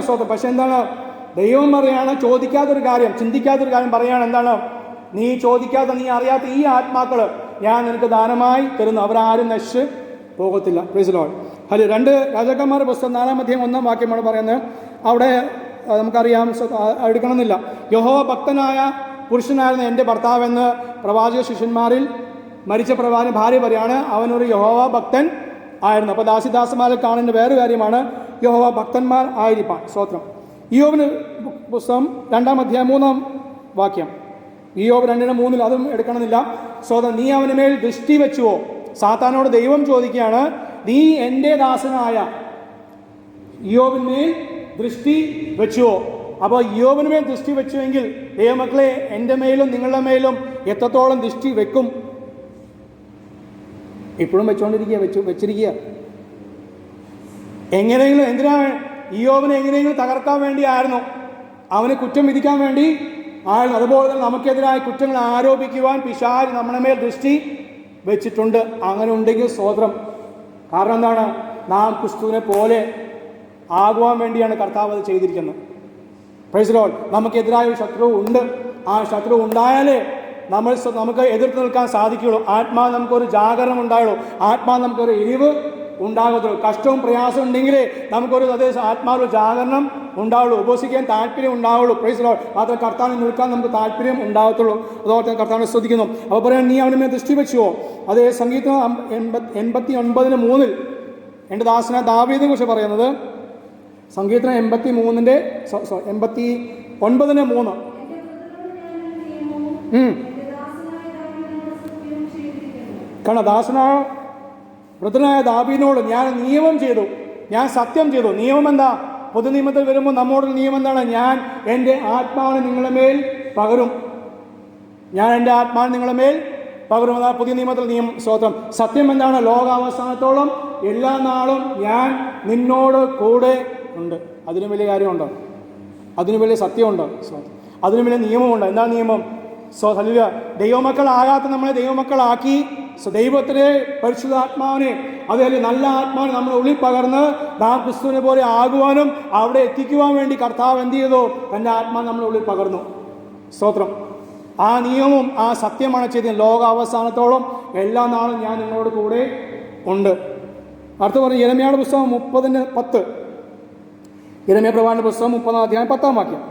സ്വന്തം. പക്ഷെ എന്താണ് ദൈവം പറയാണ്, ചോദിക്കാത്തൊരു കാര്യം, ചിന്തിക്കാത്തൊരു കാര്യം പറയാണ്. എന്താണ്? നീ ചോദിക്കാത്ത, നീ അറിയാത്ത ഈ ആത്മാക്കള് ഞാൻ നിനക്ക് ദാനമായി തരുന്നു, അവരാരും നശിച്ച് പോകത്തില്ല. Praise the Lord. ഹല്ലേലൂയ. 2 രാജാക്കന്മാരുടെ പുസ്തകം 4-ാം അധ്യായം 1-ാം വാക്യമാണ് പറയുന്നത്. അവിടെ നമുക്കറിയാം, എടുക്കണമെന്നില്ല. യഹോവ ഭക്തനായ പുരുഷനായിരുന്ന എൻ്റെ ഭർത്താവെന്ന് പ്രവാചക ശിഷ്യന്മാരിൽ മരിച്ച പ്രവാചകൻ ഭാര്യ പറയാണ്, അവനൊരു യഹോവ ഭക്തൻ ആയിരുന്നു. അപ്പോൾ ദാസിദാസന്മാരിൽ കാണേണ്ട വേറൊരു കാര്യമാണ് യഹോവ ഭക്തന്മാർ ആയിരിക്കാൻ. സ്തോത്രം. ഇയ്യോബിന് പുസ്തകം 2-ാം അധ്യായം 3-ാം വാക്യം, ഇയ്യോബ് 2:3 അതും എടുക്കണമെന്നില്ല. സ്തോത്രം. നീ അവന് മേൽ ദൃഷ്ടി വെച്ചുവോ? സാത്താനോട് ദൈവം ചോദിക്കുകയാണ്, നീ എൻ്റെ ദാസനായ ഇയ്യോബിന്മേൽ ദൃഷ്ടി വെച്ചുവോ? അപ്പോൾ ഇയ്യോബിന് മേൽ ദൃഷ്ടി വെച്ചുവെങ്കിൽ ദൈവമക്കളെ എൻ്റെ മേലും നിങ്ങളുടെ മേലും എത്രത്തോളം ദൃഷ്ടി വെക്കും? ഇപ്പോഴും വെച്ചിരിക്കുക. എങ്ങനെയെങ്കിലും എന്തിനാണ്? ഇയ്യോബിനെ എങ്ങനെയെങ്കിലും തകർക്കാൻ വേണ്ടിയായിരുന്നു, അവനെ കുറ്റം വിധിക്കാൻ വേണ്ടി ആയിരുന്നു. അതുപോലെ തന്നെ നമുക്കെതിരായ കുറ്റങ്ങൾ ആരോപിക്കുവാൻ പിശാച് നമ്മുടെ മേൽ ദൃഷ്ടി വെച്ചിട്ടുണ്ട്. അങ്ങനെ ഉണ്ടെങ്കിൽ സ്തോത്രം. കാരണം എന്താണ്? നാം ക്രിസ്തുവിനെ പോലെ ആകുവാൻ വേണ്ടിയാണ് കർത്താവ് അത് ചെയ്തിരിക്കുന്നത്. Praise the Lord. നമുക്കെതിരായ ഒരു ശത്രു ഉണ്ട്. ആ ശത്രു ഉണ്ടായാലേ നമുക്ക് എതിർത്ത് നിൽക്കാൻ സാധിക്കുകയുള്ളൂ. ആത്മാവ് നമുക്കൊരു ജാഗരണം ഉണ്ടായുള്ളൂ, ആത്മാവ് നമുക്കൊരു എരിവ് ഉണ്ടാകത്തുള്ളൂ. കഷ്ടവും പ്രയാസം ഉണ്ടെങ്കിലേ നമുക്കൊരു ആത്മാവ് ജാഗരണം ഉണ്ടാവുള്ളൂ, ഉപസിക്കാൻ താല്പര്യം ഉണ്ടാവുള്ളൂ. Praise the Lord. മാത്രം കർത്താവിനെ നിൽക്കാൻ നമുക്ക് താല്പര്യം ഉണ്ടാകത്തുള്ളൂ. അതോടെ തന്നെ കർത്താവിനെ സ്തുതിക്കുന്നു. അപ്പോൾ പറയാൻ, നീ അവനെ ദൃഷ്ടി വെച്ചുവോ? അതേ സംഗീതം 89:3 എൻ്റെ ദാസനായ ദാവീദിനെ കുറിച്ച് പറയുന്നത്. സംഗീതം 89:3 കാരണം ദാസനായ വൃദ്ധനായ ദാവീദിനോട് ഞാൻ നിയമം ചെയ്തു, ഞാൻ സത്യം ചെയ്തു. നിയമം എന്താ? പൊതുനിയമത്തിൽ വരുമ്പോൾ നമ്മോടൊരു നിയമം എന്താണ്? ഞാൻ എൻ്റെ ആത്മാവിനെ നിങ്ങളുടെ മേൽ പകരും, ഞാൻ എൻ്റെ ആത്മാവിനെ നിങ്ങളുടെ മേൽ പകരും. അതാ പുതിയ നിയമത്തിൽ നിയമം. സ്തോത്രം. സത്യം എന്താണ്? ലോകാവസാനത്തോളം എല്ലാ നാളും ഞാൻ നിന്നോട് കൂടെ ഉണ്ട്. അതിനും വലിയ കാര്യമുണ്ടോ? അതിനു വലിയ സത്യമുണ്ടോ? അതിനു വലിയ നിയമമുണ്ടോ? എന്താ നിയമം? ഹല്ലേലൂയ. ദൈവമക്കളാകാത്ത നമ്മളെ ദൈവമക്കളാക്കി ദൈവത്തിലെ പരിശുദ്ധാത്മാവിനെ, അതേപോലെ നല്ല ആത്മാവിനെ നമ്മുടെ ഉള്ളിൽ പകർന്ന് നാം ക്രിസ്തുവിനെ പോലെ ആകുവാനും അവിടെ എത്തിക്കുവാൻ വേണ്ടി കർത്താവ് എന്ത് ചെയ്തു? തൻ്റെ ആത്മാവ് നമ്മുടെ ഉള്ളിൽ പകർന്നു. സ്തോത്രം. ആ നിയമവും ആ സത്യമാണ് ചെയ്തത്. ലോകാവസാനത്തോളം എല്ലാ നാളും ഞാൻ നിങ്ങളോട് കൂടെ ഉണ്ട്. അടുത്ത് പറഞ്ഞു യിരെമ്യായുടെ പുസ്തകം 30:10. യിരെമ്യാ പ്രവാചകന്റെ പുസ്തകം 30-ാം അധ്യായം 10-ാം വാക്യം.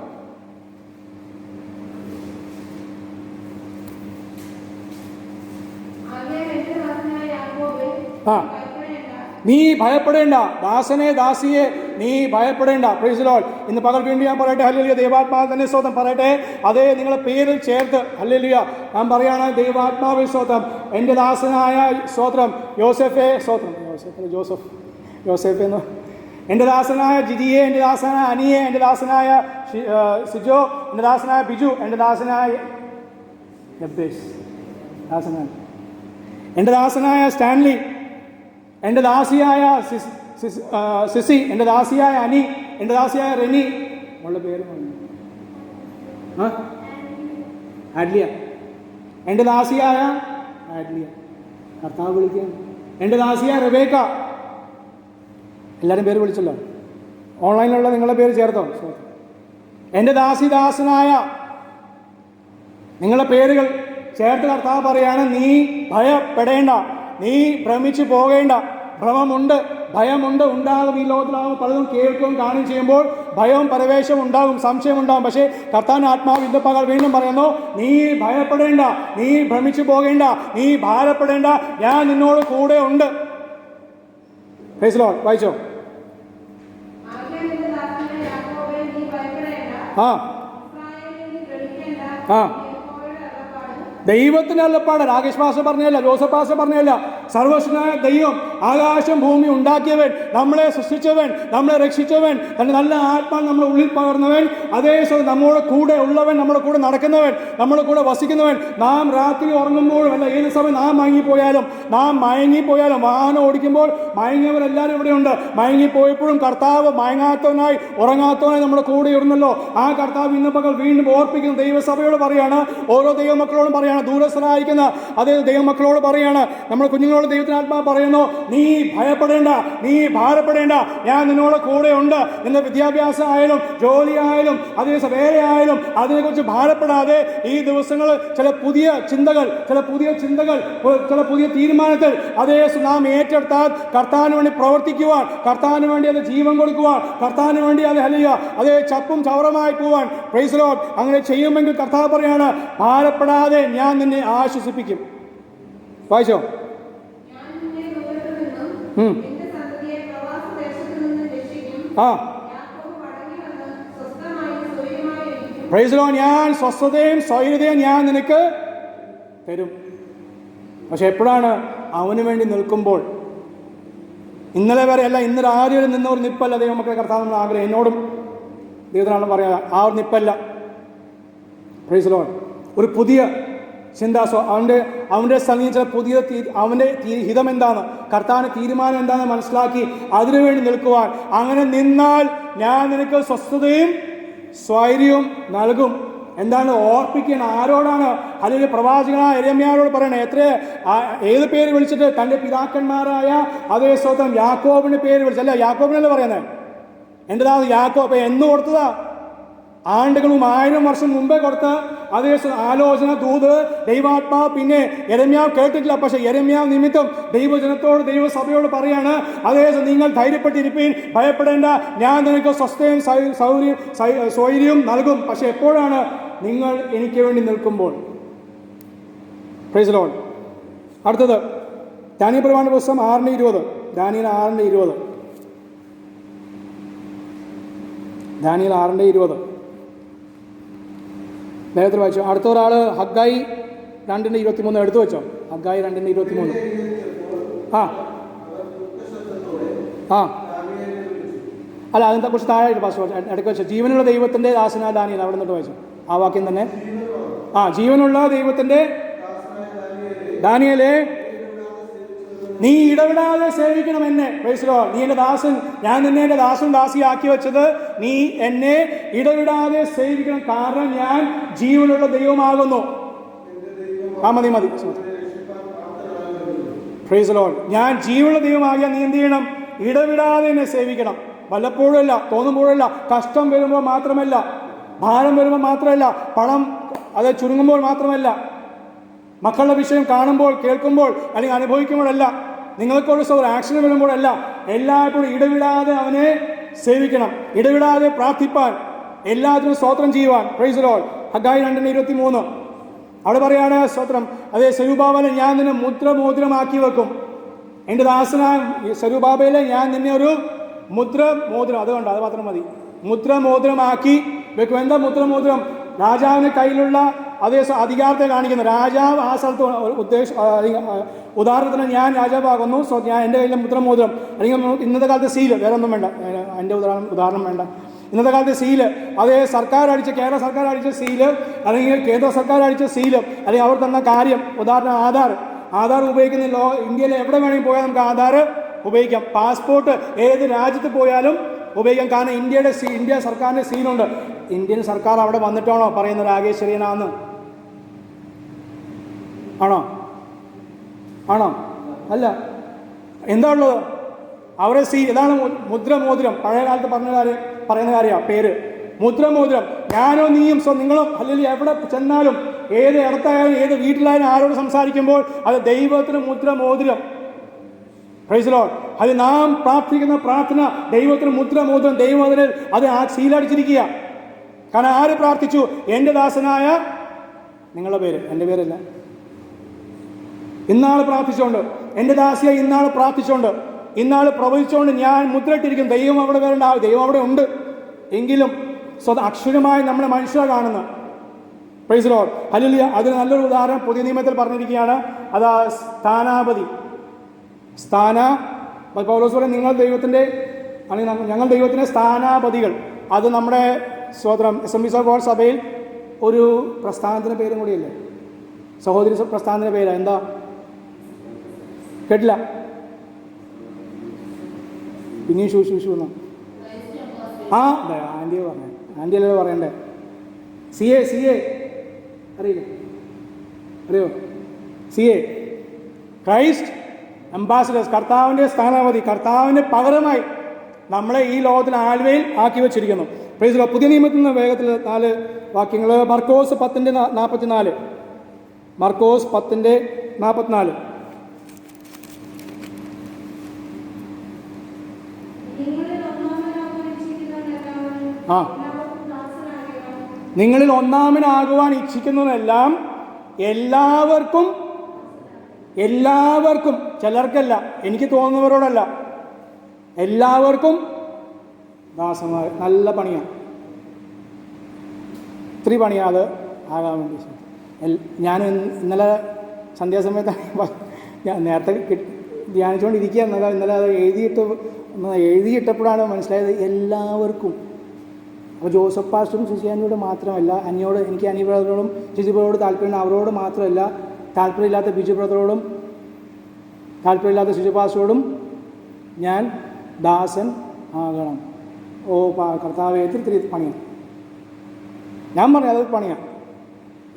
നീ ഭയപ്പെടേണ്ട, ദാസനെ ദാസിയെ നീ ഭയപ്പെടേണ്ട. Praise the Lord. ഇന്ന് പകൽ വീണ്ടും ഞാൻ പറയട്ടെ, ഹല്ലേലൂയ. ദൈവാത്മാവ് തന്നെ സ്തോത്രം പറയട്ടെ. അതേ നിങ്ങളെ പേരിൽ ചേർത്ത് ഹല്ലേലൂയ ഞാൻ പറയാണ്, ദൈവാത്മാവിൽ സ്തോത്രം. എൻ്റെ ദാസനായ സ്തോത്രം യോസെഫേ, സ്തോത്രം യോസെഫ് എന്ന്, എൻ്റെ ദാസനായ ജിജിയെ, എൻ്റെ ദാസനായ അനിയെ, എൻ്റെ ദാസനായ സിജോ, എൻ്റെ ദാസനായ ബിജു, എൻ്റെ ദാസനായ ദാസനായ എൻ്റെ ദാസനായ സ്റ്റാൻലി, എൻ്റെ ദാസിയായ സിസി, എൻ്റെ ദാസിയായ അനി, എൻ്റെ ദാസിയായ റെനി, അവളുടെ പേര് ആഡ്ലിയ, എൻ്റെ ദാസിയായ ആഡ്ലിയ, കർത്താവ് വിളിക്കുക. എൻ്റെ ദാസിയായ റബേക്ക. എല്ലാവരും പേര് വിളിച്ചല്ലോ. ഓൺലൈനിലുള്ള നിങ്ങളുടെ പേര് ചേർത്തോ? എൻ്റെ ദാസിദാസനായ നിങ്ങളുടെ പേരുകൾ ചേർത്ത് കർത്താവ് പറയാണ്, നീ ഭയപ്പെടേണ്ട, നീ ഭ്രമിച്ചു പോകേണ്ട. ഭ്രമമുണ്ട്, ഭയമുണ്ട്, ഉണ്ടാകും. ഈ ലോകത്തിലാകും പലതും കേൾക്കുകയും കാണുകയും ചെയ്യുമ്പോൾ ഭയവും പരവേശവും ഉണ്ടാകും, സംശയം ഉണ്ടാകും. പക്ഷേ കർത്താവിന്റെ ആത്മാവ് ഇന്ന് പകൽ വീണ്ടും പറയുന്നു, നീ ഭയപ്പെടേണ്ട, നീ ഭ്രമിച്ചു പോകേണ്ട, നീ ഭാരപ്പെടേണ്ട, ഞാൻ നിന്നോട് കൂടെ ഉണ്ട്. Praise the Lord. വായിച്ചോ. ദൈവത്തിന് അല്ലപ്പാട്. രാകേഷ് പാഷ പറഞ്ഞല്ല, ജോസഫ് പാഷ പറഞ്ഞല്ല. സർവശക്തനായ ദൈവം, ആകാശം ഭൂമി ഉണ്ടാക്കിയവൻ, നമ്മളെ സൃഷ്ടിച്ചവൻ, നമ്മളെ രക്ഷിച്ചവൻ, തന്റെ നല്ല ആത്മാവ് നമ്മുടെ ഉള്ളിൽ പകർന്നവൻ, അതേ നമ്മോട് കൂടെ ഉള്ളവൻ, നമ്മുടെ കൂടെ നടക്കുന്നവൻ, നമ്മുടെ കൂടെ വസിക്കുന്നവൻ. നാം രാത്രി ഉറങ്ങുമ്പോഴും അല്ല, ഏത് സമയം നാം മയങ്ങിപ്പോയാലും വാഹനം ഓടിക്കുമ്പോൾ മയങ്ങിയവരെല്ലാവരും ഇവിടെയുണ്ട്. മയങ്ങിപ്പോയപ്പോഴും കർത്താവ് മയങ്ങാത്തവനായി ഉറങ്ങാത്തവനായി നമ്മുടെ കൂടെ ഇരുന്നല്ലോ. ആ കർത്താവ് ഇന്ന് പകൽ വീണ്ടും ഓർപ്പിക്കുന്ന ദൈവസഭയോട് പറയാണ്, ഓരോ ദൈവമക്കളോടും പറയാണ്, ദൂരസ്ഥരായിരിക്കുന്ന അതേ ദൈവമക്കളോട് പറയാണ്, നമ്മുടെ കുഞ്ഞുങ്ങളോട് നിന്നോട് ദൈവത്തിനാത്മാവ് പറയുന്നു, നീ ഭയപ്പെടേണ്ട, നീ ഭാരപ്പെടേണ്ട, ഞാൻ നിന്നോട് കൂടെ ഉണ്ട്. നിന്റെ വിദ്യാഭ്യാസം ആയാലും ജോലി ആയാലും അതേ വേറെ ആയാലും അതിനെക്കുറിച്ച് ഭാരപ്പെടാതെ ഈ ദിവസങ്ങൾ ചില പുതിയ ചിന്തകൾ ചില പുതിയ തീരുമാനത്തിൽ അതേ നാം ഏറ്റെടുത്താൽ കർത്താവിന് വേണ്ടി പ്രവർത്തിക്കുവാൻ, കർത്താവിന് വേണ്ടി അത് ജീവൻ കൊടുക്കുവാൻ, കർത്താവിന് വേണ്ടി അത് അതേ ചപ്പും ചവറമായി പോവാൻ. Praise the Lord. അങ്ങനെ ചെയ്യുമെങ്കിൽ കർത്താവ് പറയാണ്, ഭാരപ്പെടാതെ ഞാൻ നിന്നെ ആശ്വസിപ്പിക്കും. വായിച്ചോ? Praise the Lord. ഞാൻ സ്വസ്ഥതയും സ്വൈര്യതയും ഞാൻ നിനക്ക് തരും. പക്ഷെ എപ്പോഴാണ്? അവന് വേണ്ടി നിൽക്കുമ്പോൾ. ഇന്നലെ വരെ അല്ല, ഇന്നലെ ആരും നിന്ന ഒരു നിപ്പല്ല ദൈവം മക്കളെ കർത്താവ് ആഗ്രഹം. എന്നോടും ദൈവത്തിനാണ് പറയാ, ആ ഒരു നിപ്പല്ല. Praise the Lord. ഒരു പുതിയ ചിന്താസോ അവൻ്റെ സമീപിച്ച പുതിയ അവൻ്റെ ഹിതം എന്താണ്, കർത്താവിൻ്റെ തീരുമാനം എന്താണെന്ന് മനസ്സിലാക്കി അതിനുവേണ്ടി നിൽക്കുവാൻ. അങ്ങനെ നിന്നാൽ ഞാൻ നിനക്ക് സ്വസ്ഥതയും സ്വൈര്യവും നൽകും. എന്താണ് ഓർപ്പിക്കണം? ആരോടാണ്? അല്ലെങ്കിൽ പ്രവാചകനായ യെരമ്യാവോട് പറയണേ. ഏത് പേര് വിളിച്ചിട്ട്? തൻ്റെ പിതാക്കന്മാരായ അതേ സ്വന്തം യാക്കോബിന്റെ പേര് വിളിച്ചല്ല. യാക്കോബിനല്ലേ പറയുന്നത്? എൻ്റെതാ യാക്കോബ് എന്ന് കൊടുത്തതാ? ആണ്ടുകളും 1000 വർഷം മുമ്പേ കൊടുത്ത അതേ ആലോചന ദൂത് ദൈവാത്മാവ് പിന്നെ യെരമ്യാവ് കേട്ടിട്ടില്ല. പക്ഷെ യെരമ്യാവ് നിമിത്തം ദൈവജനത്തോട് ദൈവസഭയോട് പറയാണ്, അതേ നിങ്ങൾ ധൈര്യപ്പെട്ടിരിപ്പീൻ, ഭയപ്പെടേണ്ട, ഞാൻ നിനക്ക് സ്വസ്ഥയും സ്വൈര്യവും നൽകും. പക്ഷെ എപ്പോഴാണ്? നിങ്ങൾ എനിക്ക് വേണ്ടി നിൽക്കുമ്പോൾ. Praise the Lord. അടുത്തത് ദാനിയേൽ പ്രവാചകന്റെ പുസ്തകം 6:20. ദാനിയേൽ 6:20. ദാനിയേൽ 6:20 നേരത്തെ വായിച്ചു. അടുത്ത ഒരാൾ ഹഗ്ഗായി 2:23 എടുത്തു വെച്ചോ. ഹഗ്ഗായി 2:23. അല്ല, അതിനെ കുറിച്ച് താഴെ പാസ് ഇടയ്ക്ക് വെച്ചു. ജീവനുള്ള ദൈവത്തിൻ്റെ ദാസനായ ദാനിയേൽ, അവിടെ നിന്നിട്ട് വായിച്ചു ആ വാക്യം തന്നെ. ജീവനുള്ള ദൈവത്തിൻ്റെ ദാനിയേലേ, നീ ഇടവിടാതെ സേവിക്കണം എന്നെ. Praise the Lord. നീ എൻ്റെ ദാസൻ, ഞാൻ നിന്നെ എൻ്റെ ദാസൻ ദാസിയാക്കി വെച്ചത് നീ എന്നെ ഇടവിടാതെ സേവിക്കണം. കാരണം ഞാൻ ജീവനുള്ള ദൈവമാകുന്നു. മതി. Praise the Lord. ഞാൻ ജീവനുള്ള ദൈവമാകിയാൽ നീ എന്ത് ചെയ്യണം? ഇടവിടാതെ എന്നെ സേവിക്കണം. വല്ലപ്പോഴല്ല, തോന്നുമ്പോഴല്ല, കഷ്ടം വരുമ്പോൾ മാത്രമല്ല, ഭാരം വരുമ്പോൾ മാത്രമല്ല, പണം അത് ചുരുങ്ങുമ്പോൾ മാത്രമല്ല, മക്കളുടെ വിഷയം കാണുമ്പോൾ കേൾക്കുമ്പോൾ അല്ലെങ്കിൽ അനുഭവിക്കുമ്പോഴല്ല, നിങ്ങൾക്കൊരു ആക്ഷൻ വരുമ്പോഴല്ല, എല്ലായ്പ്പോഴും ഇടവിടാതെ അവനെ സേവിക്കണം, ഇടവിടാതെ പ്രാർത്ഥിപ്പാൻ, എല്ലാത്തിനും സ്തോത്രം ചെയ്യുവാൻ. Praise the Lord. ഹഗ്ഗായി 2:23 അവിടെ പറയാണ് സ്തോത്രം. അതേ സെരുബ്ബാബേലെ ഞാൻ നിന്നെ മുദ്രമോതിരമാക്കി വെക്കും. എൻ്റെ ദാസനായ സെരുബ്ബാബേലെ ഞാൻ നിന്നെ ഒരു മുദ്രമോതിരം, അതുകൊണ്ട് അത് മാത്രം മതി, മുദ്രമോതിരമാക്കി വെക്കും. എന്താ മുദ്രമോതിരം? രാജാവിന് കയ്യിലുള്ള അതേ അധികാരത്തെ കാണിക്കുന്നു. രാജാവ് ആ സ്ഥലത്ത് ഉദാഹരണത്തിന് ഞാൻ രാജാവാകുന്നു, ഞാൻ എൻ്റെ കയ്യിലെ മുദ്രമോതിരം, അല്ലെങ്കിൽ ഇന്നത്തെ കാലത്തെ സീല്, വേറെ ഒന്നും വേണ്ട, എൻ്റെ ഉദാഹരണം വേണ്ട. ഇന്നത്തെ കാലത്തെ സീല്, അതേ കേരള സർക്കാർ അടിച്ച സീല്, അല്ലെങ്കിൽ കേന്ദ്ര സർക്കാർ അടിച്ച സീല്, അല്ലെങ്കിൽ അവർ തന്ന കാര്യം. ഉദാഹരണം ആധാർ ഉപയോഗിക്കുന്ന ഇന്ത്യയിൽ എവിടെ വേണമെങ്കിൽ പോയാൽ നമുക്ക് ആധാർ ഉപയോഗിക്കാം. പാസ്പോർട്ട് ഏത് രാജ്യത്ത് പോയാലും ഉപയോഗിക്കാം. കാരണം ഇന്ത്യ സർക്കാരിൻ്റെ സീലുണ്ട്. ഇന്ത്യൻ സർക്കാർ അവിടെ വന്നിട്ടാണോ പറയുന്നത് രാഗേശ്വരീയനാന്ന്? ആണോ? അല്ല. എന്താ ഉള്ളത്? അവരെ ഇതാണ് മുദ്രമോതിരം. പഴയ കാലത്ത് പറയുന്ന കാര്യമാണ് പേര് മുദ്രമോതിരം. ഞാനോ നീയും നിങ്ങളും അല്ലെങ്കിൽ എവിടെ ചെന്നാലും, ഏത് ഇടത്തായാലും, ഏത് വീട്ടിലായാലും, ആരോട് സംസാരിക്കുമ്പോൾ അത് ദൈവത്തിന് മുദ്രമോതിരം. Praise the Lord. അത് നാം പ്രാർത്ഥിക്കുന്ന പ്രാർത്ഥന ദൈവത്തിന് മുദ്രമോതിരം. ദൈവം അത് ആ സീലടിച്ചിരിക്കുക. കാരണം ആര് പ്രാർത്ഥിച്ചു? എൻ്റെ ദാസനായ, നിങ്ങളുടെ പേര്, എൻ്റെ പേരല്ല, ഇന്നാൾ പ്രാർത്ഥിച്ചുകൊണ്ട്, എൻ്റെ ദാസിയെ ഇന്നാൾ പ്രാർത്ഥിച്ചുകൊണ്ട്, ഇന്നാൾ പ്രവചിച്ചുകൊണ്ട് ഞാൻ മുദ്രയിട്ടിരിക്കും. ദൈവം അവിടെ വരേണ്ട, ദൈവം അവിടെ ഉണ്ട്. എങ്കിലും അക്ഷരമായി നമ്മളെ മനുഷ്യരെ കാണുന്ന. Praise the Lord. ഹല്ലേലൂയ. അതിന് നല്ലൊരു ഉദാഹരണം പുതിയ നിയമത്തിൽ പറഞ്ഞിരിക്കുകയാണ്. അതാ സ്ഥാനാപതി. പൗലോസ് പറയും, ഞങ്ങൾ ദൈവത്തിൻ്റെ സ്ഥാനാപതികൾ. അത് നമ്മുടെ സ്വതന്ത്രം അസംബ്ലീസ് ഓഫ് ഗോഡ് സഭയിൽ ഒരു പ്രസ്ഥാനത്തിൻ്റെ പേരും കൂടിയല്ലേ? സഹോദരി പ്രസ്ഥാനത്തിൻ്റെ പേര് എന്താ? കേട്ടില്ല? പിന്നെയും ശൂശു എന്നോ? ആൻറ്റിയെ പറഞ്ഞേ, ആൻറ്റിയല്ലേ പറയണ്ടേ? സി എ അറിയോ? CA ക്രൈസ്റ്റ് അംബാസിഡേഴ്സ്, കർത്താവിൻ്റെ സ്ഥാനാപതി, കർത്താവിന് പകരമായി നമ്മളെ ഈ ലോകത്തിൽ ആൽവയിൽ ആക്കി വെച്ചിരിക്കുന്നു. Praise the Lord. പുതിയ നിയമത്തിൽ നിന്ന് വേഗത്തിൽ 4 വാക്യങ്ങൾ. മർക്കോസ് 10:44. മർക്കോസ് 10:44. ആ, നിങ്ങളിൽ ഒന്നാമനാകുവാൻ ഇച്ഛിക്കുന്നവരെല്ലാം എല്ലാവർക്കും, ചിലർക്കല്ല, എനിക്ക് തോന്നുന്നവരോടല്ല, എല്ലാവർക്കും ദാസന്മാർ. നല്ല പണിയാണ്, ഇത്തിരി പണിയാണ് അത് ആകാൻ വേണ്ടി. ഞാൻ ഇന്നലെ സന്ധ്യാസമയത്ത് ഞാൻ നേരത്തെ ധ്യാനിച്ചുകൊണ്ടിരിക്കുക, ഇന്നലെ അത് എഴുതിയിട്ടപ്പോഴാണ് മനസ്സിലായത് എല്ലാവർക്കും. അപ്പോൾ ജോസഫ് പാസ്റ്ററും ശിശിയാനിയോട് മാത്രമല്ല, എനിക്ക് അനി ബ്രദറോടും ശിശു ബ്രദറോട് താല്പര്യം, അവരോട് മാത്രമല്ല, താല്പര്യമില്ലാത്ത ബിജു ബ്രദറോടും താല്പര്യമില്ലാത്ത ശിശു പാസ്റ്ററോടും ഞാൻ ദാസൻ ആകണം. ഓ കർത്താവ്, ഇത്തിരി പണിയാണ്. ഞാൻ പറഞ്ഞു അത് പണിയാണ്.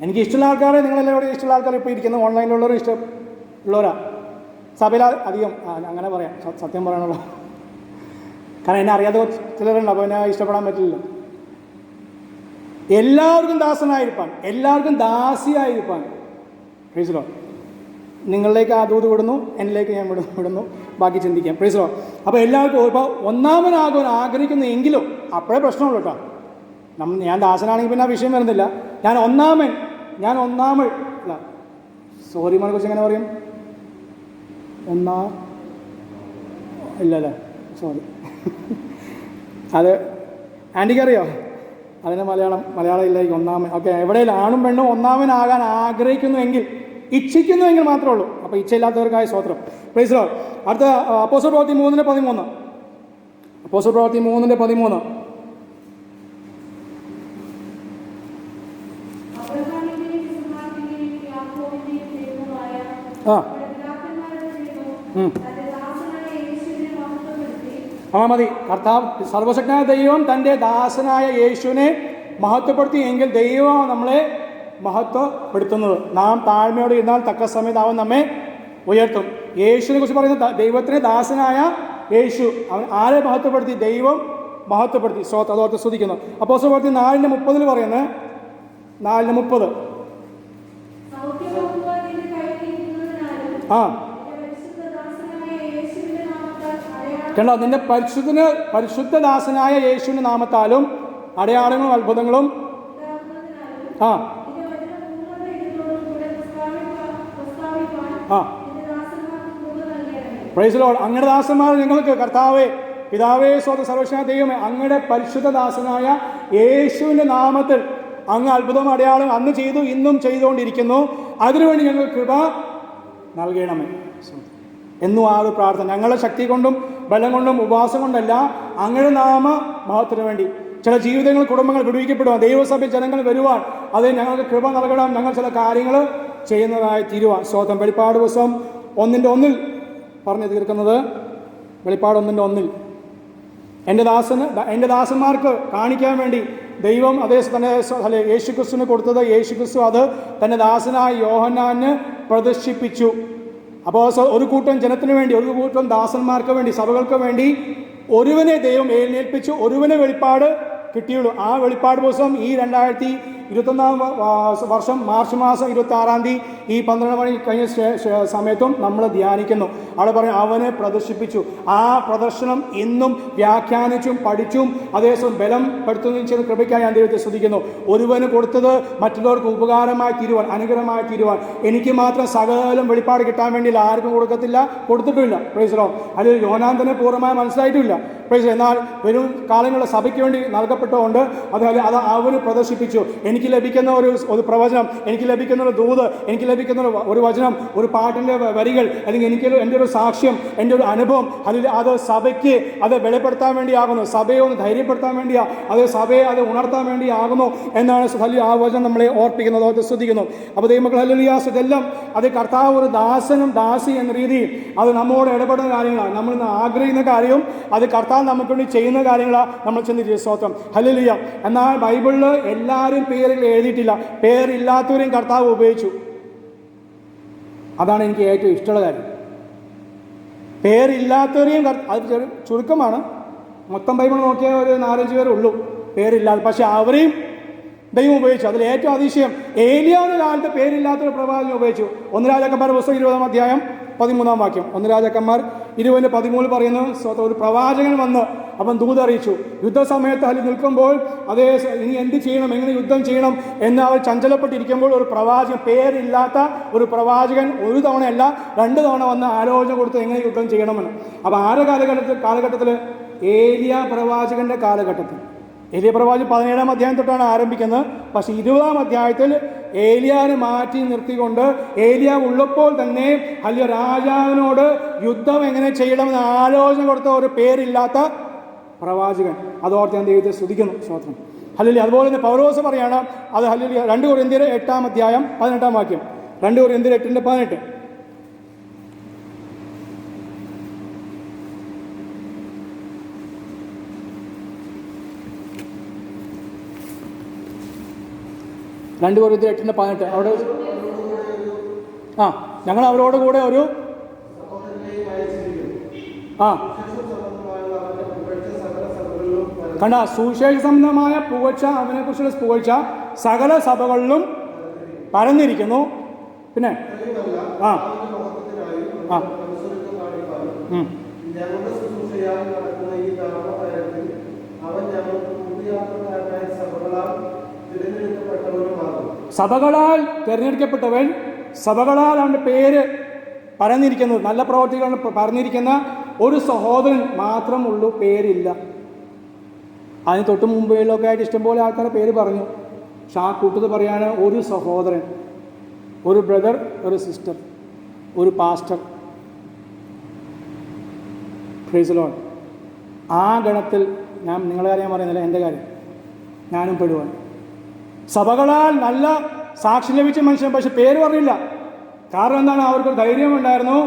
എനിക്ക് ഇഷ്ടമുള്ള ആൾക്കാരെ, നിങ്ങളെല്ലാവരും ഇഷ്ടമുള്ള ആൾക്കാർ ഇപ്പോൾ ഇരിക്കുന്ന ഓൺലൈനിലുള്ളവരും ഇഷ്ടമുള്ളവരാ. സഭയിൽ അധികം അങ്ങനെ പറയാം, സത്യം പറയണല്ലോ. കാരണം എന്നെ അറിയാതെ ചിലരുണ്ട്, അപ്പോൾ എന്നെ ഇഷ്ടപ്പെടാൻ പറ്റില്ല. എല്ലാവർക്കും ദാസനായിരിക്കാൻ, എല്ലാവർക്കും ദാസിയായിരിക്കാൻ. Praise the Lord. നിങ്ങളിലേക്ക് ആ ദൂത് വിടുന്നു, എന്നിലേക്ക് ഞാൻ വിടുന്നു, ബാക്കി ചിന്തിക്കാം. Praise the Lord. അപ്പോൾ എല്ലാവർക്കും ഇപ്പോൾ ഒന്നാമനാകാൻ ആഗ്രഹിക്കുന്നു എങ്കിലും അപ്പോഴേ പ്രശ്നമുള്ളൂ കേട്ടോ. ഞാൻ ദാസനാണെങ്കിൽ പിന്നെ ആ വിഷയം വരുന്നില്ല. ഞാൻ ഒന്നാമൻ അല്ല, സോറി മോനെ കുറിച്ച് എങ്ങനെ പറയും? ഇല്ലല്ലേ, സോറി. അത് ആൻറ്റിക്കറിയോ അതിന്? മലയാളം ഇല്ലായിരിക്കും. ഒന്നാമൻ. ഓക്കെ, എവിടെയെങ്കിലും ആണും പെണ്ണും ഒന്നാമനാകാൻ ആഗ്രഹിക്കുന്നുവെങ്കിൽ, ഇച്ഛിക്കുന്നുവെങ്കിൽ മാത്രമേ ഉള്ളൂ. അപ്പോൾ ഇച്ഛയില്ലാത്തവർക്കായ സ്തോത്രം. Praise the Lord. അടുത്ത അപ്പോസ്തല പ്രവൃത്തി 3:13. അപ്പോസ്തല പ്രവൃത്തി 3:13. ആ മതി. കർത്താവ് സർവശക്തനായ ദൈവം തൻ്റെ ദാസനായ യേശുവിനെ മഹത്വപ്പെടുത്തി എങ്കിൽ ദൈവം നമ്മളെ മഹത്വപ്പെടുത്തുന്നത്. നാം താഴ്മയോടെ ഇരുന്നാൽ തക്ക സമയത്ത് അവൻ നമ്മെ ഉയർത്തും. യേശുവിനെ കുറിച്ച് പറയുന്ന ദൈവത്തിൻ്റെ ദാസനായ യേശു, അവൻ ആരെ മഹത്വപ്പെടുത്തി? ദൈവം മഹത്വപ്പെടുത്തി. അതോർത്ത് സ്തുതിക്കുന്നു. അപ്പോസ്തല പ്രവൃത്തി 4:30 പറയുന്നത്. 4:30. ആ കണ്ടോ, നിന്റെ പരിശുദ്ധദാസനായ യേശുവിന്റെ നാമത്താലും അടയാളങ്ങളും അത്ഭുതങ്ങളും ആ ആ പ്രൈസ് ദി ലോർഡ്. അങ്ങയുടെ ദാസന്മാർ നിങ്ങൾക്ക് കർത്താവേ, പിതാവേ, സർവശക്തനായ ദൈവമേ, അങ്ങയുടെ പരിശുദ്ധദാസനായ യേശുവിന്റെ നാമത്തിൽ അങ്ങ് അത്ഭുതം അടയാളം അന്ന് ചെയ്തു, ഇന്നും ചെയ്തുകൊണ്ടിരിക്കുന്നു. അതിനുവേണ്ടി ഞങ്ങൾ കൃപ നൽകണമേ എന്നും ആ ഒരു പ്രാർത്ഥന. ഞങ്ങളുടെ ശക്തി കൊണ്ടും ബലം കൊണ്ടും ഉപവാസം കൊണ്ടല്ല, അങ്ങയുടെ നാമ മഹത്വത്തിന് വേണ്ടി. ചില ജീവിതങ്ങൾ, കുടുംബങ്ങൾ വിടുവിക്കപ്പെടുവാൻ, ദൈവസഭ ജനങ്ങൾ വരുവാൻ, അത് ഞങ്ങൾക്ക് കൃപ നൽകണം. ഞങ്ങൾ ചില കാര്യങ്ങൾ ചെയ്യുന്നതായി തീരുവാൻ. സ്തോത്രം. വെളിപ്പാട് പുസ്തകം 1:1 പറഞ്ഞു തീർക്കുന്നത്. വെളിപ്പാട് 1:1 എൻ്റെ ദാസന്മാർക്ക് കാണിക്കാൻ വേണ്ടി ദൈവം അതേ തന്നെ യേശുക്രിസ്തുവിന് കൊടുത്തത്. യേശുക്രിസ്തു അത് തൻ്റെ ദാസനായ യോഹന്നാന് പ്രദർശിപ്പിച്ചു. അപ്പോൾ ഒരു കൂട്ടം ജനത്തിന് വേണ്ടി, ഒരു കൂട്ടം ദാസന്മാർക്ക് വേണ്ടി, സഭകൾക്ക് വേണ്ടി ഒരുവനെ ദൈവം എഴുന്നേൽപ്പിച്ചു. ഒരുവനെ വെളിപ്പാട് കിട്ടിയുള്ളൂ. ആ വെളിപ്പാട് പുസ്തകം ഈ 2021 വർഷം മാർച്ച് മാസം 26 ഈ 12 മണി കഴിഞ്ഞ സമയത്തും നമ്മൾ ധ്യാനിക്കുന്നു. അവിടെ പറയും അവനെ പ്രദർശിപ്പിച്ചു. ആ പ്രദർശനം ഇന്നും വ്യാഖ്യാനിച്ചും പഠിച്ചും അതേസമയം ബലം പെടുത്തുകയും ചെയ്യുന്ന കൃപയ്ക്കായി ഞാൻ ദൈവത്തെ സ്തുതിക്കുന്നു. ഒരുവന് കൊടുത്തത് മറ്റുള്ളവർക്ക് ഉപകാരമായി തീരുവാൻ, അനുഗ്രഹമായി തീരുവാൻ. എനിക്ക് മാത്രം സകലം വെളിപ്പാട് കിട്ടാൻ വേണ്ടിയില്ല, ആർക്കും കൊടുത്തിട്ടുമില്ല. Praise the Lord. അതിൽ യോഹന്നാൻ തന്നെ പൂർണ്ണമായി മനസ്സിലായിട്ടുമില്ല. പ്രൈസ്. എന്നാൽ വരും കാലങ്ങളിൽ സഭയ്ക്ക് വേണ്ടി നൽകപ്പെട്ടുകൊണ്ട് അത് അവന് പ്രദർശിപ്പിച്ചു. എനിക്ക് ലഭിക്കുന്ന ഒരു പ്രവചനം, എനിക്ക് ലഭിക്കുന്ന ഒരു ദൂത്, എനിക്ക് ലഭിക്കുന്ന ഒരു വചനം, ഒരു പാട്ടിൻ്റെ വരികൾ, അല്ലെങ്കിൽ എൻ്റെ ഒരു സാക്ഷ്യം, എൻ്റെ ഒരു അനുഭവം, അത് സഭയ്ക്ക് അത് വെളിപ്പെടുത്താൻ വേണ്ടിയാകുന്നു. സഭയെ ഒന്ന് ധൈര്യപ്പെടുത്താൻ വേണ്ടിയാ, അത് സഭയെ അത് ഉണർത്താൻ വേണ്ടിയാകുന്നു എന്നാണ് ആ വചനം നമ്മളെ ഓർപ്പിക്കുന്നത്. അത് ശ്രദ്ധിക്കുന്നു. അപ്പോൾ ദൈവമക്കൾ ഹല്ലേലൂയ. ഇതെല്ലാം അത് കർത്താവ് ഒരു ദാസനും ദാസി എന്ന രീതിയിൽ അത് നമ്മോട് ഇടപെടുന്ന കാര്യങ്ങളാണ്. നമ്മൾ ആഗ്രഹിക്കുന്ന കാര്യവും അത് കർത്താവ് നമുക്ക് വേണ്ടി ചെയ്യുന്ന കാര്യങ്ങളാണ് നമ്മൾ ചിന്തിച്ചത്. സ്തോത്രം. ഹല്ലേലൂയ. എന്നാൽ ബൈബിളിൽ എല്ലാവരും പേരുകൾ എഴുതിയിട്ടില്ല. പേരില്ലാത്തവരെയും കർത്താവ് ഉപയോഗിച്ചു. അതാണ് എനിക്ക് ഏറ്റവും ഇഷ്ടമുള്ള കാര്യം. പേരില്ലാത്തവരെയും അത് ചുരുക്കമാണ്. മൊത്തം ബൈബിൾ നോക്കിയാൽ ഒരു 4-5 പേരേ ഉള്ളൂ പേരില്ലാതെ. പക്ഷെ അവരെയും ദൈവം ഉപയോഗിച്ചു. അതിൽ ഏറ്റവും അതിശയം ഏലിയാവിന്റെ കാലത്ത് പേരില്ലാത്തൊരു പ്രവാചകൻ ഉപയോഗിച്ചു. 1 രാജാക്കന്മാർ പുസ്തകം 20-ാം അധ്യായം 13-ാം വാക്യം. 1 രാജാക്കന്മാർ 20:13 പറയുന്നു, ഒരു പ്രവാചകൻ വന്ന് അവൻ ദൂതറിയിച്ചു. യുദ്ധസമയത്ത് അതിൽ നിൽക്കുമ്പോൾ അതേ ഇനി എന്ത് ചെയ്യണം, എങ്ങനെ യുദ്ധം ചെയ്യണം എന്ന് അവർ ചഞ്ചലപ്പെട്ടിരിക്കുമ്പോൾ ഒരു പ്രവാചകൻ, പേരില്ലാത്ത ഒരു പ്രവാചകൻ 1 തവണയല്ല 2 തവണ വന്ന് ആലോചന കൊടുത്ത് എങ്ങനെ യുദ്ധം ചെയ്യണമെന്ന്. അപ്പോൾ ആരുടെ കാലഘട്ടത്തിൽ ഏലിയ പ്രവാചകന്റെ കാലഘട്ടത്തിൽ. ഏലിയ പ്രവാചകൻ 17-ാം അധ്യായം തൊട്ടാണ് ആരംഭിക്കുന്നത്. പക്ഷെ 20-ാം അധ്യായത്തിൽ ഏലിയാനെ മാറ്റി നിർത്തിക്കൊണ്ട് ഏലിയ ഉള്ളപ്പോൾ തന്നെ വലിയ രാജാവിനോട് യുദ്ധം എങ്ങനെ ചെയ്യണമെന്ന് ആലോചന കൊടുത്ത ഒരു പേരില്ലാത്ത പ്രവാചകൻ. അതോർത്ത് ഞാൻ ദൈവത്തെ സ്തുതിക്കുന്നു. സ്തോത്രം. ഹല്ലേലൂയ. അതുപോലെ തന്നെ പൗലോസ് പറയാണ് അത് ഹല്ലേലൂയ 2 കൊരിന്ത്യർ 8-ാം അധ്യായം 18-ാം വാക്യം. 2 കൊരിന്ത്യർ 8:18. അവിടെ ഞങ്ങൾ അവരോട് കൂടെ ഒരു കണ്ട സുവിശേഷ സംബന്ധമായ പുകഴ്ച, അവനെക്കുറിച്ചുള്ള പുകഴ്ച സകല സഭകളിലും പരന്നിരിക്കുന്നു. പിന്നെ സഭകളാൽ തിരഞ്ഞെടുക്കപ്പെട്ടവൻ, സഭകളാൽ അവൻ്റെ പേര് പരന്നിരിക്കുന്നത്, നല്ല പ്രവർത്തികൾ പറഞ്ഞിരിക്കുന്ന ഒരു സഹോദരൻ മാത്രമുള്ളൂ, പേരില്ല. അതിന് തൊട്ട് മുമ്പേലൊക്കെ ആയിട്ട് ഇഷ്ടംപോലെ ആൾക്കാരെ പേര് പറഞ്ഞു. പക്ഷെ ആ കൂട്ടത്തിൽ പറയാണ് ഒരു സഹോദരൻ, ഒരു ബ്രദർ, ഒരു സിസ്റ്റർ, ഒരു പാസ്റ്റർ. Praise the Lord. ആ ഗണത്തിൽ ഞാൻ നിങ്ങളുടെ കാര്യം പറയുന്നില്ല, എൻ്റെ കാര്യം ഞാനും പെടുവാൻ. സഭകളാൽ നല്ല സാക്ഷി ലഭിച്ച മനുഷ്യൻ, പക്ഷെ പേര് പറഞ്ഞില്ല. കാരണം എന്താണ്? അവർക്കൊരു ധൈര്യമുണ്ടായിരുന്നു,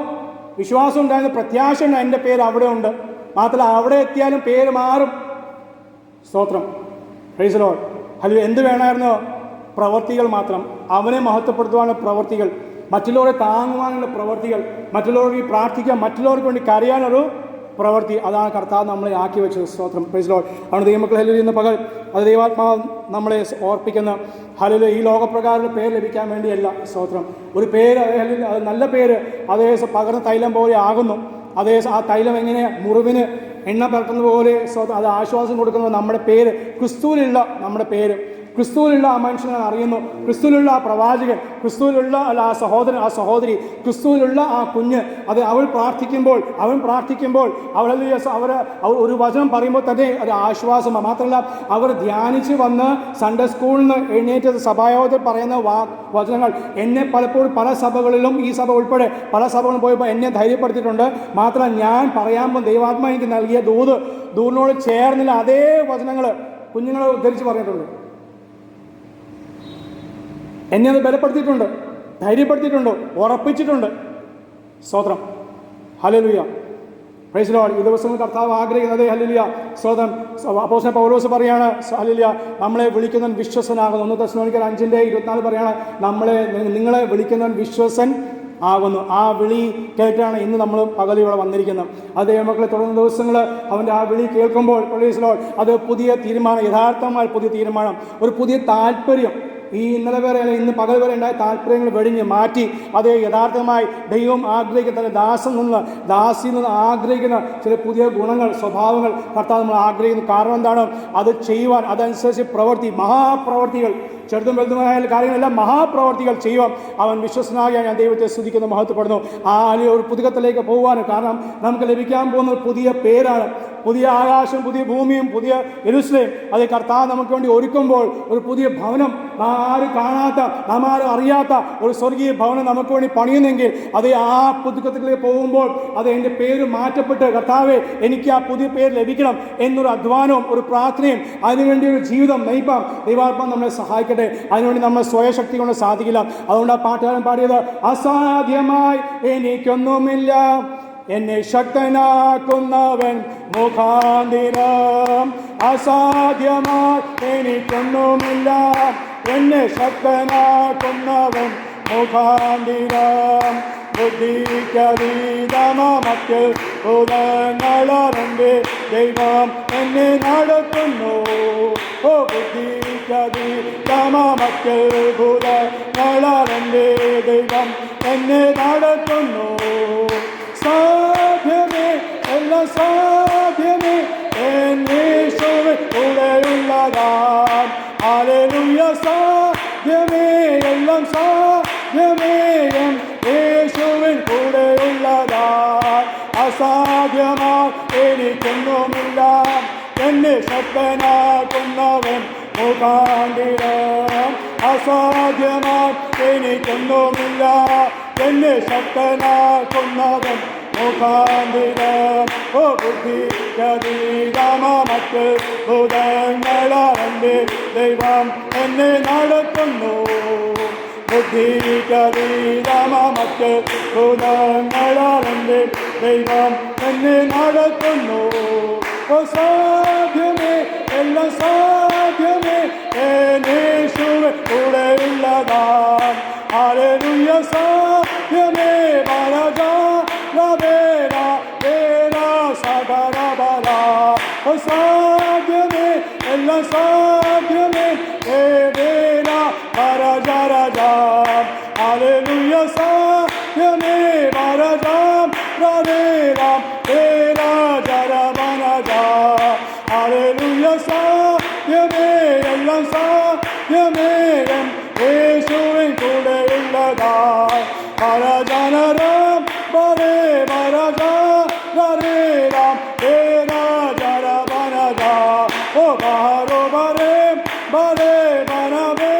വിശ്വാസം ഉണ്ടായിരുന്നു, പ്രത്യാശ ഉണ്ട്, എൻ്റെ പേര് അവിടെ ഉണ്ട്. മാത്രമല്ല അവിടെ എത്തിയാലും പേര് മാറും. സ്തോത്രം. Praise the Lord. ഹല്ലേലൂയ. എന്ത് വേണമായിരുന്നു? പ്രവർത്തികൾ മാത്രം. അവനെ മഹത്വപ്പെടുത്തുവാനുള്ള പ്രവർത്തികൾ, മറ്റുള്ളവരെ താങ്ങുവാനുള്ള പ്രവർത്തികൾ, മറ്റുള്ളവർക്ക് പ്രാർത്ഥിക്കാൻ, മറ്റുള്ളവർക്ക് വേണ്ടി കരയാനൊരു പ്രവൃത്തി. അതാണ് കർത്താവ് നമ്മളെ ആക്കി വെച്ചത്. സ്തോത്രം. Praise the Lord. ആണ് ദൈവമക്കൾ ഹല്ലേലൂയ. ഇന്ന് പകൽ അത് ദൈവാത്മാവ് നമ്മളെ ഓർപ്പിക്കുന്ന ഹല്ലേലൂയ. ഈ ലോകപ്രകാരമുള്ള പേര് ലഭിക്കാൻ വേണ്ടിയല്ല. സ്തോത്രം. ഒരു പേര്, അത് നല്ല പേര് അതേ പകർന്ന തൈലം പോലെ ആകുന്നു. അതേ ആ തൈലം എങ്ങനെ മുറിവിന് എണ്ണ പരട്ടുന്ന പോലെ അത് ആശ്വാസം കൊടുക്കുന്നത് നമ്മുടെ പേര്, ക്രിസ്തുവിലുള്ള നമ്മുടെ പേര്, ക്രിസ്തുവിലുള്ള ആ മനുഷ്യനെ അറിയുന്നു, ക്രിസ്തുവിലുള്ള ആ പ്രവാചകൻ, ക്രിസ്തുവിലുള്ള ആ സഹോദരൻ, ആ സഹോദരി, ക്രിസ്തുവിലുള്ള ആ കുഞ്ഞ്. അത് അവൻ പ്രാർത്ഥിക്കുമ്പോൾ അവർ ഒരു വചനം പറയുമ്പോൾ തന്നെ അത് ആശ്വാസമാണ്. മാത്രമല്ല അവർ ധ്യാനിച്ച് വന്ന് സൺഡേ സ്കൂളിൽ നിന്ന് എഴുന്നേറ്റ് സഭായോഗത്തിൽ പറയുന്ന വചനങ്ങൾ എന്നെ പലപ്പോഴും പല സഭകളിലും, ഈ സഭ ഉൾപ്പെടെ പല സഭകളിലും പോയപ്പോൾ എന്നെ ധൈര്യപ്പെടുത്തിയിട്ടുണ്ട്. മാത്രമല്ല ഞാൻ പറയാൻ പോകുന്ന ദൈവാത്മാ എനിക്ക് നൽകിയ ദൂരിനോട് ചേർന്നില്ല അതേ വചനങ്ങൾ കുഞ്ഞുങ്ങളെ ഉദ്ധരിച്ച് പറഞ്ഞിട്ടുണ്ട്. എന്നെ അത് ബലപ്പെടുത്തിയിട്ടുണ്ട്, ധൈര്യപ്പെടുത്തിയിട്ടുണ്ട്, ഉറപ്പിച്ചിട്ടുണ്ട്. സ്തോത്രം. ഹല്ലേലൂയ. Praise the Lord. ഈ ദിവസങ്ങൾ കർത്താവ് ആഗ്രഹിക്കുന്നത് ഹല്ലേലൂയ. സ്തോത്രം. അപ്പോസ്തലൻ പൗലോസ് പറയാണ് ഹല്ലേലൂയ, നമ്മളെ വിളിക്കുന്നവൻ വിശ്വസനാകുന്നു. 1 തെസ്സലോനിക്കർ 5:24 പറയാണ്, നിങ്ങളെ വിളിക്കുന്നവൻ വിശ്വസൻ ആകുന്നു. ആ വിളി കേട്ടാണ് ഇന്ന് നമ്മൾ പകൽ ഇവിടെ വന്നിരിക്കുന്നത്. അത് മക്കളെ തുടർന്ന ദിവസങ്ങൾ അവൻ്റെ ആ വിളി കേൾക്കുമ്പോൾ പ്രൈസ് ദി ലോർഡ്, അത് പുതിയ തീരുമാനം, യഥാർത്ഥമായ പുതിയ തീരുമാനം, ഒരു പുതിയ താല്പര്യം. ഈ ഇന്നലെ വരെ അല്ലെങ്കിൽ ഇന്ന് പകൽ വരെ ഉണ്ടായ താല്പര്യങ്ങൾ വെടിഞ്ഞ് മാറ്റി അത് യഥാർത്ഥമായി ദൈവം ആഗ്രഹിക്കുന്ന ദാസിൽ നിന്ന് ആഗ്രഹിക്കുന്ന ചില പുതിയ ഗുണങ്ങൾ, സ്വഭാവങ്ങൾ കർത്താവ് നമ്മൾ ആഗ്രഹിക്കുന്നു. കാരണം എന്താണ്? അത് ചെയ്യുവാൻ, അതനുസരിച്ച് മഹാപ്രവർത്തികൾ, ചെറുതും വലുതുമായ കാര്യങ്ങളെല്ലാം മഹാപ്രവർത്തികൾ ചെയ്യുവാൻ അവൻ വിശ്വസനാകിയാൽ ഞാൻ ദൈവത്തെ സ്തുതിക്കുന്നു, മഹത്വപ്പെടുന്നു. ആ ഒരു പുതുക്കത്തിലേക്ക് പോകുവാനും കാരണം നമുക്ക് ലഭിക്കാൻ പോകുന്ന ഒരു പുതിയ പേരാണ്, പുതിയ ആകാശം, പുതിയ ഭൂമിയും, പുതിയ യെരൂശലേം. അത് കർത്താവ് നമുക്ക് വേണ്ടി ഒരുക്കുമ്പോൾ ഒരു പുതിയ ഭവനം, ആരും കാണാത്ത, നാം ആരും അറിയാത്ത ഒരു സ്വർഗീയ ഭവനം നമുക്ക് വേണ്ടി പണിയുന്നെങ്കിൽ അത് ആ പുതുക്കത്തിലേക്ക് പോകുമ്പോൾ അത് എൻ്റെ പേര് മാറ്റപ്പെട്ട് കർത്താവെ എനിക്ക് ആ പുതിയ പേര് ലഭിക്കണം എന്നൊരു അധ്വാനവും ഒരു പ്രാർത്ഥനയും അതിനുവേണ്ടി ഒരു ജീവിതം നയിപ്പാം ദൈവാത്മാവ് നമ്മളെ സഹായിക്കട്ടെ. അതിനുവേണ്ടി നമ്മൾ സ്വയശക്തി കൊണ്ട് സാധിക്കില്ല. അതുകൊണ്ട് ആ പാട്ടുകാരൻ പാടിയത്, അസാധ്യമായി എനിക്കൊന്നുമില്ല, എന്നെ ശക്തനാക്കുന്നവൻ മുഖാന്തിരം. അസാധ്യമായി എനിക്കൊന്നുമില്ല, എന്നെ ശക്തനാക്കുന്നവൻ മുഖാന്തിരം. ബുദ്ധിക്കതീതമറ്റ് ഭൂതങ്ങളറിന്റെ ദൈവം എന്നെ നടത്തുന്നു. ഓ ബുദ്ധിക്കതീതമറ്റ് ഭൂതങ്ങളറിന്റെ ദൈവം എന്നെ നടത്തുന്നു. സാധ്യമേ എല്ലാം സാധ്യമേ എന്നേശുവിൻ കൂടെയുള്ളതാം. ഹല്ലേലൂയ. സാധ്യമേ എല്ലാം സാധ്യമേ യേശുവിൻ കൂടെയുള്ളതാം. അസാധ്യമായി എനിക്കൊന്നുമില്ല. എന്നെ ശക്തനാക്കുന്നവൻ മുഖാന്തിരം. അസാധ്യമായി എനിക്കൊന്നുമില്ല. എന്നെ ശക്തനാക്കുന്നവൻ മുഖാന്തിരം. ഓ ബുദ്ധിക്കതീതമറ്റ് ഭൂതങ്ങളറിന്റെ ദൈവം എന്നെ നടത്തുന്നു. ബുദ്ധിക്കതീതമറ്റ് ഭൂതങ്ങളറിന്റെ ദൈവം എന്നെ നടത്തുന്നു. ഓ സാധ്യമേ എല്ലാം സാധ്യമേ എന്നേശുവിൻ കൂടെയുള്ളതാം. ഹല്ലേലൂയ. സാധ്യമേ ബലജാ ലബേല ബേല സദരബല. ഓ സാധ്യമേ എല്ലാം സാധ്യമേ ബേല ബരജരജാം. ഹല്ലേലൂയ. സാധ്യമേ ബരജാം രദേരാം ബേല ജരബനജാം. ഹല്ലേലൂയ. സാധ്യമേ എല്ലാം സാധ്യമേ യേശുവിൻ കൂടെയുള്ളതായി. ബരജനരാം ബരേ ബരജാ രദേരാം ബേല ജരബനജാം. ഓ ബഹരോ ബരേ ബരേ ബനബേ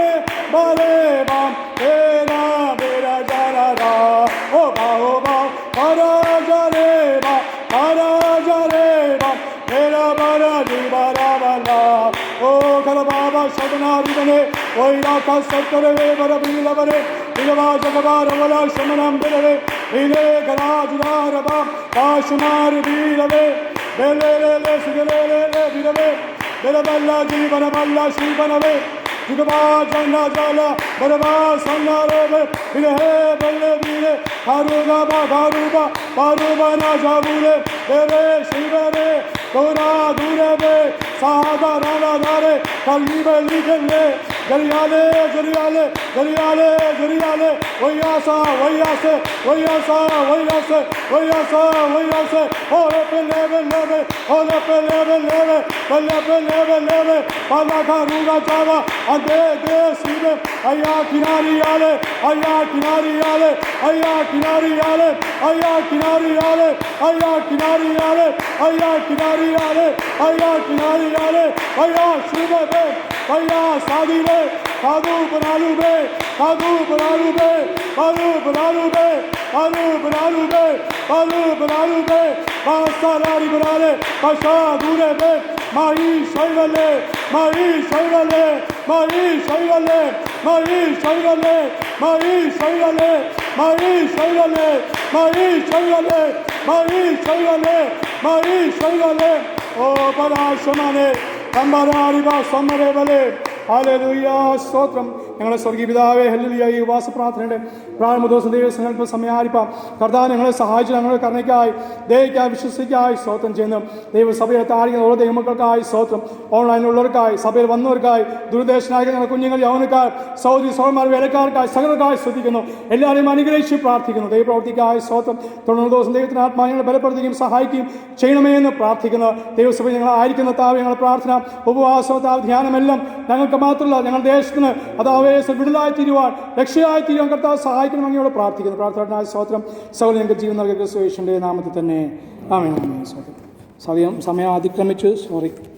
ബരേ ബാം ബേല ബേരജനരാ. ഓ ബാഹോ ബാ ബരജരേ ബാ ബരജരേ ബാം ബേല ബരജി ബരബല. ഓ കലബാബ ശതനാധിപനെ ഓയിലാക്ക സത്തരവേ ബരബീലവരെ വിലവാചകവാരവല ശമനം ബിരവേ വിലേ ഗരാജുരാരബ കാശുമാരി ബീരവേ ബെലേലേ സുഗലേലേ ബിരവേ ബലബല്ല ജീവനബല്ല ശീവനവേ ജുഗബാ ജന്ന ജല ബരബാ സന്നരവേ വിലഹേ ബല്ലെ ബീലെ ഹരുഗബ ഹരുബ പരുബന ജബുലെ ബെരേ ശിവരേ തോരാ ദൂരവേ സാദരനദരെ കൽബലിഗല്ലേ ജരിയാലേ ജരിയാലേ ജരിയാലേ ജരിയാലേ വയ്യാസ വയ്യാസെ വയ്യാസ വയ്യാസെ വയ്യാസ വയ്യാസെ ഓലെ പെലേവേ ലേവേ ഓലെ പെലേവേ ലേവേ പെലേവേ ലേവേ പലഖരുഗ ചാവ അദേ ദേ സിബേ അയ്യാ കിനാരിയാലേ അയ്യാ കിനാരിയാലേ അയ്യാ കിനാരിയാലേ അയ്യാ കിനാരിയാലേ അയ്യാ കിനാരിയാലേ അയ്യാ കിനാരിയാലേ അയ്യാ കിനാരിയാലേ അയ്യാ ശിവബേ അയ്യാ സാദിബേ കാദു ബനാലുബേ കാദു ബനാലുബേ കാദു ബനാലുബേ കാദു ബനാലുബേ കാദു ബനാലുബേ പാസാരി ബനാലേ പാഷാ ദൂരബേ മാഹി ശൈവലേ മാഹി ശൈവലേ മാഹി ശൈവലേ മാഹി ശൈവലേ മാഹി ശൈവലേ മാഹി ശൈവലേ മാഹി ശൈവലേ മാഹി ശൈവലേ മാഹി ശൈവലേ. ഓ പരാശമനെ കമ്പരാരിവ സമ്മരേവലേ. ഹല്ലേലൂയ. സ്തോത്രം. ഞങ്ങളെ സ്വർഗീയ പിതാവേ, ഹല്ലേലൂയ. ഈ ഉപവാസ പ്രാർത്ഥനയുടെ പ്രാരംഭ ദിവസം ദൈവസങ്കല്പ സമയാരിപ്പാം കർത്താവ് ഞങ്ങളെ സഹായിച്ചു. ഞങ്ങളുടെ കരുണയ്ക്കായി ദയയ്ക്കായി വിശ്വസിക്കായി സ്തോത്രം ചെയ്യുന്നു. ദൈവസഭയെ താരിക്കുന്ന ഓരോ ദൈവമക്കൾക്കായി സ്തോത്രം. ഓൺലൈനിലുള്ളവർക്കായി സഭയിൽ വന്നവർക്കായി ദുരുദ്ദേശനായ ഞങ്ങളുടെ കുഞ്ഞുങ്ങൾ യൗവനക്കാർ സഹോദരി സഹോദരന്മാർ വേലക്കാർക്കായി സകലർക്കായി ശ്രദ്ധിക്കുന്നു. എല്ലാവരെയും അനുഗ്രഹിച്ച് പ്രാർത്ഥിക്കുന്നു. ദൈവപ്രവർത്തിക്കായി സ്തോത്രം. 90 ദിവസം ദൈവത്തിന് ആത്മാവ് ഞങ്ങളെ ബലപ്പെടുത്തുകയും സഹായിക്കുകയും ചെയ്യണമേ എന്ന് പ്രാർത്ഥിക്കുന്നു. ദൈവസഭ ഞങ്ങളായിരിക്കുന്ന താവ് ഞങ്ങളുടെ പ്രാർത്ഥന ഉപവാസം താവ് ധ്യാനമെല്ലാം ഞങ്ങൾക്ക് മാത്രമല്ല ഞങ്ങളുടെ ദേശത്തിന് അതാവേശ വിടുതലായി തീരുവാൻ രക്ഷയായി തീരുവാൻ കർത്താവ് സഹായിക്കണം അങ്ങയോട് പ്രാർത്ഥിക്കുന്നു. പ്രാർത്ഥനായ സ്തോത്രം. സകല ഞങ്ങൾക്ക് ജീവൻ നൽകിയ യേശുവിന്റെ നാമത്തിൽ തന്നെ ആമേൻ. ആമേൻ. സ്തോത്രം. സമയം അതിക്രമിച്ചു. സോറി.